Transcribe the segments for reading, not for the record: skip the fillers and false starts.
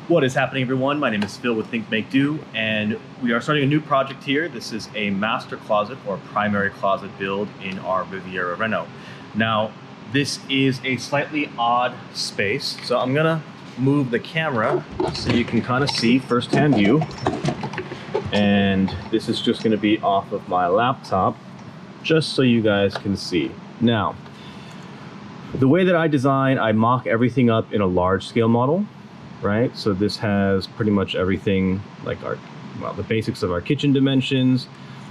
What is happening, everyone? My name is Phil with Think Make Do, and we are starting a new project here. This is a master closet or primary closet build in our Riviera Reno. Now, this is a slightly odd space, so I'm gonna move the camera so you can kind of see firsthand view. And this is just gonna be off of my laptop, just so you guys can see. Now, the way that I design, I mock everything up in a large scale model. Right, so this has pretty much everything, like the basics of our kitchen dimensions.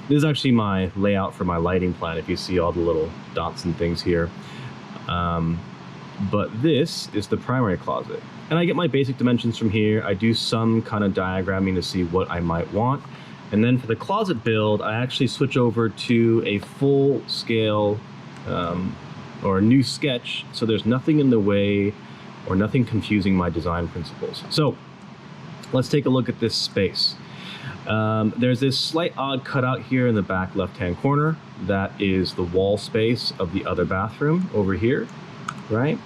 This is actually my layout for my lighting plan, if you see all the little dots and things here. But this is the primary closet, and I get my basic dimensions from here. I do some kind of diagramming to see what I might want, and then for the closet build, I actually switch over to a full scale or a new sketch, so there's nothing in the way or nothing confusing my design principles. So let's take a look at this space. There's this slight odd cutout here in the back left-hand corner. That is the wall space of the other bathroom over here, right?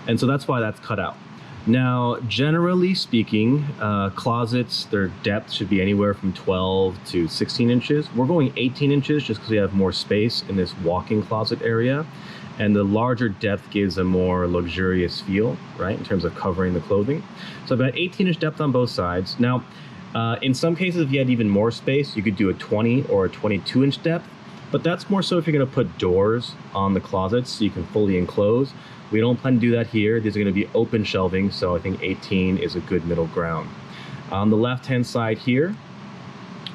And so that's why that's cut out. Now, generally speaking, closets, their depth should be anywhere from 12 to 16 inches. We're going 18 inches just because we have more space in this walk-in closet area. And the larger depth gives a more luxurious feel, right, in terms of covering the clothing. So I've got 18-inch depth on both sides. Now, in some cases, if you had even more space, you could do a 20 or a 22-inch depth, but that's more so if you're gonna put doors on the closets so you can fully enclose. We don't plan to do that here. These are gonna be open shelving, so I think 18 is a good middle ground. On the left-hand side here,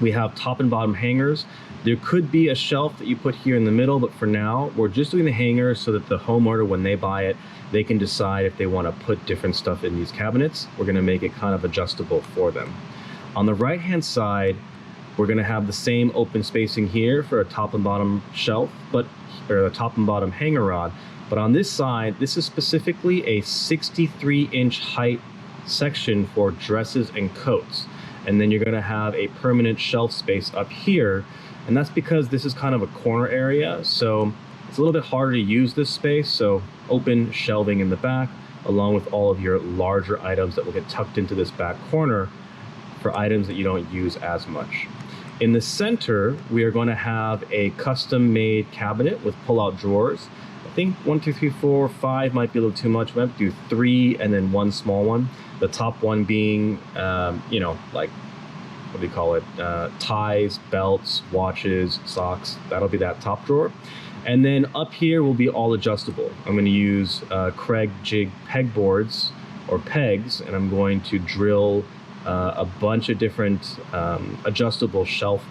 we have top and bottom hangers. There could be a shelf that you put here in the middle, but for now, we're just doing the hangers so that the homeowner, when they buy it, they can decide if they want to put different stuff in these cabinets. We're going to make it kind of adjustable for them. On the right-hand side, we're going to have the same open spacing here for a top and bottom shelf, or a top and bottom hanger rod. But on this side, this is specifically a 63-inch height section for dresses and coats. And then you're going to have a permanent shelf space up here. And that's because this is kind of a corner area, so it's a little bit harder to use this space. So open shelving in the back, along with all of your larger items that will get tucked into this back corner for items that you don't use as much. In the center, we are going to have a custom-made cabinet with pull-out drawers. I think 1, 2, 3, 4, 5 might be a little too much. We have to do 3 and then 1 small one. The top one being, you know, like, what do you call it? Ties, belts, watches, socks. That'll be that top drawer. And then up here will be all adjustable. I'm going to use Kregg Jig pegboards or pegs, and I'm going to drill a bunch of different adjustable shelf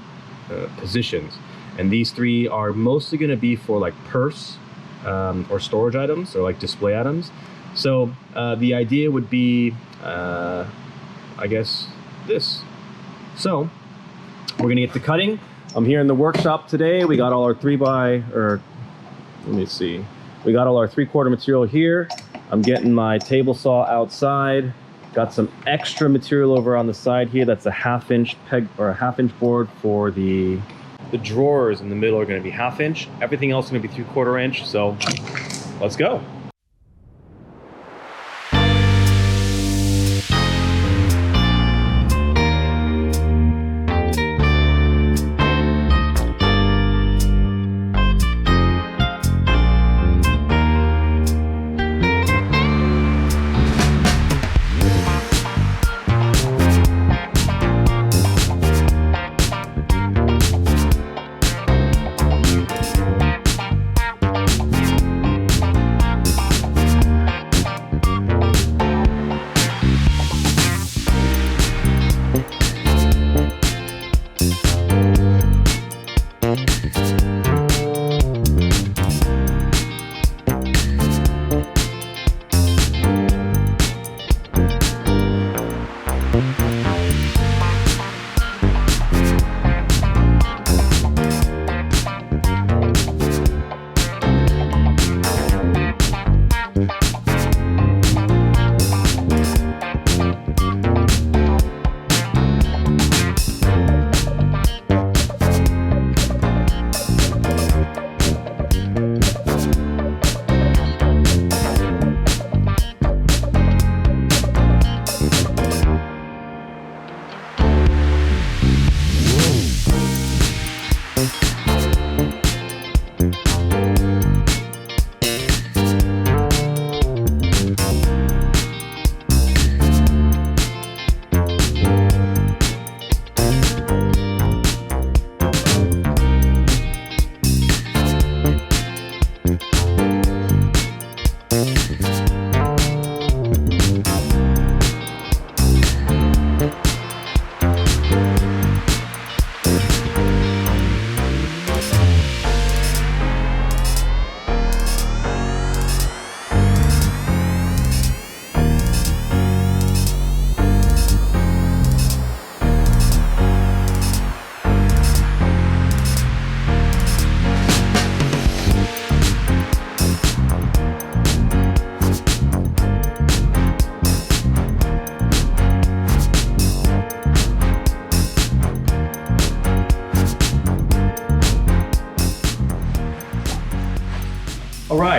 positions. And these 3 are mostly going to be for like purse or storage items or like display items. So the idea would be, I guess, this. So we're gonna get to cutting. I'm here in the workshop today. We got all our we got all our 3/4 material here. I'm getting my table saw outside. Got some extra material over on the side here. That's a 1/2-inch peg or a 1/2-inch board for the drawers in the middle are gonna be 1/2 inch. Everything else is gonna be 3/4 inch. So let's go.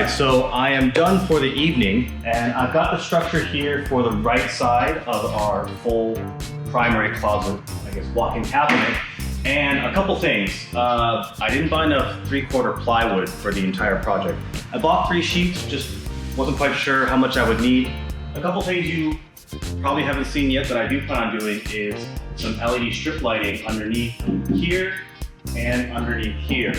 right, so I am done for the evening, and I've got the structure here for the right side of our full primary closet, I guess, walk-in cabinet. And a couple things. I didn't buy enough 3/4 plywood for the entire project. I bought 3 sheets, just wasn't quite sure how much I would need. A couple things you probably haven't seen yet that I do plan on doing is some LED strip lighting underneath here and underneath here.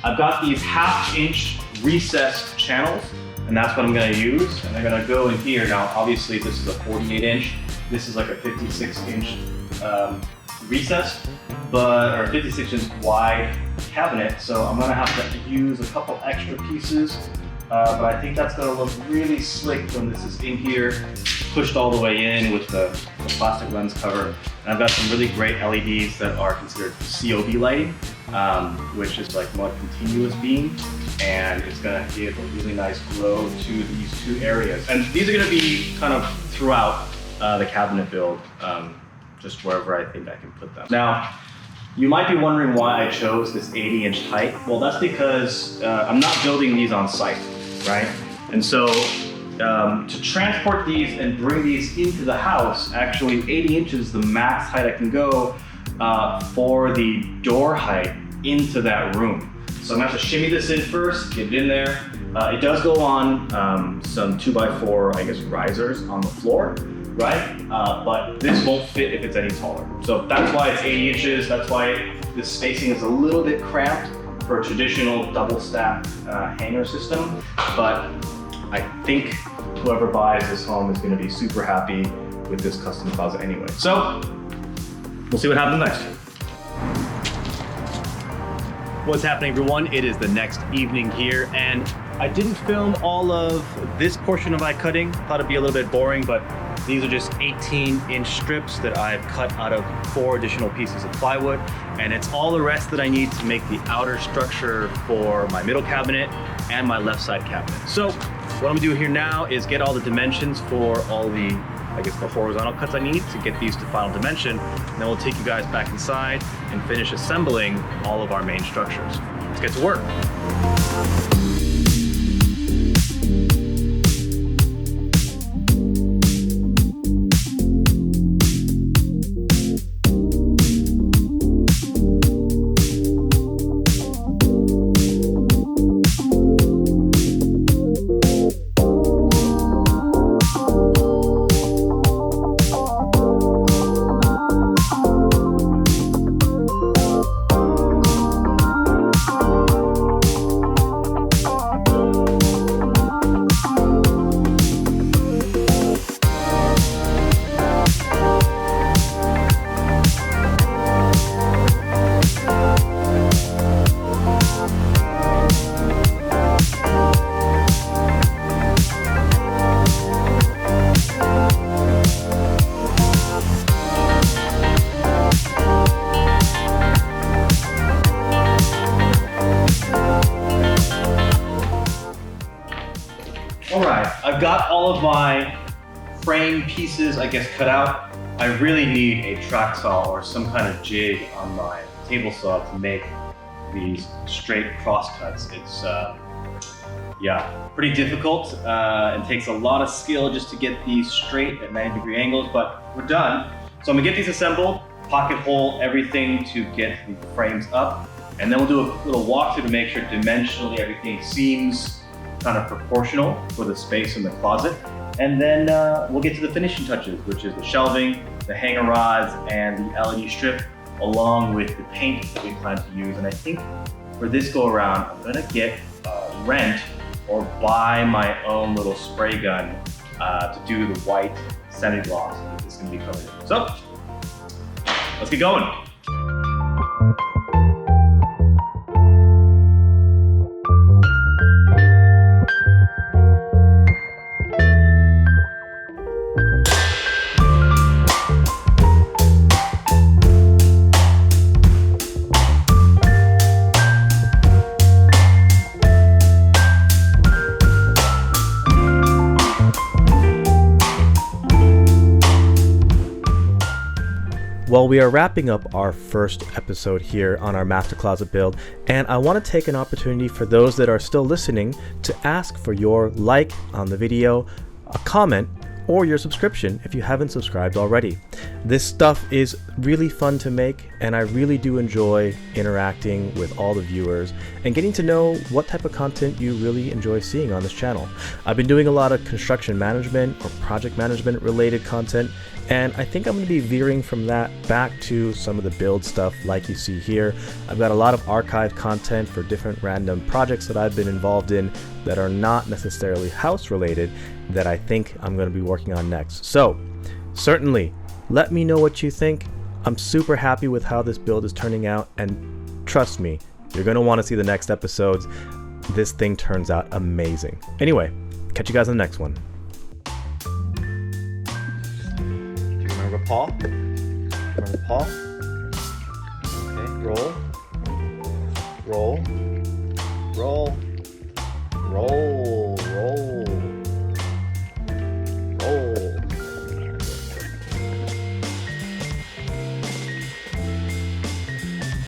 I've got these 1/2 inch recessed channels, and that's what I'm gonna use. And they're gonna go in here. Now, obviously this is a 48 inch. This is like a 56 inch recessed, or 56 inch wide cabinet. So I'm gonna have to use a couple extra pieces, but I think that's gonna look really slick when this is in here, pushed all the way in with the plastic lens cover. And I've got some really great LEDs that are considered COB lighting, which is like mud continuous beam, and it's gonna give a really nice glow to these 2 areas. And these are gonna be kind of throughout the cabinet build, just wherever I think I can put them. Now, you might be wondering why I chose this 80 inch height. Well, that's because I'm not building these on site, right? And so to transport these and bring these into the house, actually 80 inches is the max height I can go for the door height into that room. So I'm gonna have to shimmy this in first, get it in there. It does go on some 2x4, I guess, risers on the floor, right? But this won't fit if it's any taller. So that's why it's 80 inches. That's why this spacing is a little bit cramped for a traditional double stack hanger system. But I think whoever buys this home is gonna be super happy with this custom closet anyway. So we'll see what happens next. What's happening, everyone? It is the next evening here, and I didn't film all of this portion of my cutting. Thought it'd be a little bit boring, but these are just 18 inch strips that I've cut out of 4 additional pieces of plywood, and it's all the rest that I need to make the outer structure for my middle cabinet and my left side cabinet. So what I'm gonna do here now is get all the dimensions for all the, I guess, the horizontal cuts I need to get these to final dimension. And then we'll take you guys back inside and finish assembling all of our main structures. Let's get to work. I've got all of my frame pieces, I guess, cut out. I really need a track saw or some kind of jig on my table saw to make these straight cross cuts. It's, yeah, pretty difficult and takes a lot of skill just to get these straight at 90-degree angles, but we're done. So I'm gonna get these assembled, pocket hole everything to get the frames up, and then we'll do a little walkthrough to make sure dimensionally everything seems kind of proportional for the space in the closet. And then we'll get to the finishing touches, which is the shelving, the hanger rods, and the LED strip, along with the paint that we plan to use. And I think for this go around, I'm gonna rent or buy my own little spray gun to do the white semi-gloss that this is gonna be covered in. So, let's get going. Well, we are wrapping up our first episode here on our master closet build, and I want to take an opportunity for those that are still listening to ask for your like on the video, a comment, or your subscription if you haven't subscribed already. This stuff is really fun to make, and I really do enjoy interacting with all the viewers and getting to know what type of content you really enjoy seeing on this channel. I've been doing a lot of construction management or project management related content, and I think I'm going to be veering from that back to some of the build stuff like you see here. I've got a lot of archived content for different random projects that I've been involved in that are not necessarily house related that I think I'm going to be working on next. So certainly let me know what you think. I'm super happy with how this build is turning out, and trust me, you're going to want to see the next episodes. This thing turns out amazing. Anyway, catch you guys on the next one. Do you remember Paul? Remember Paul?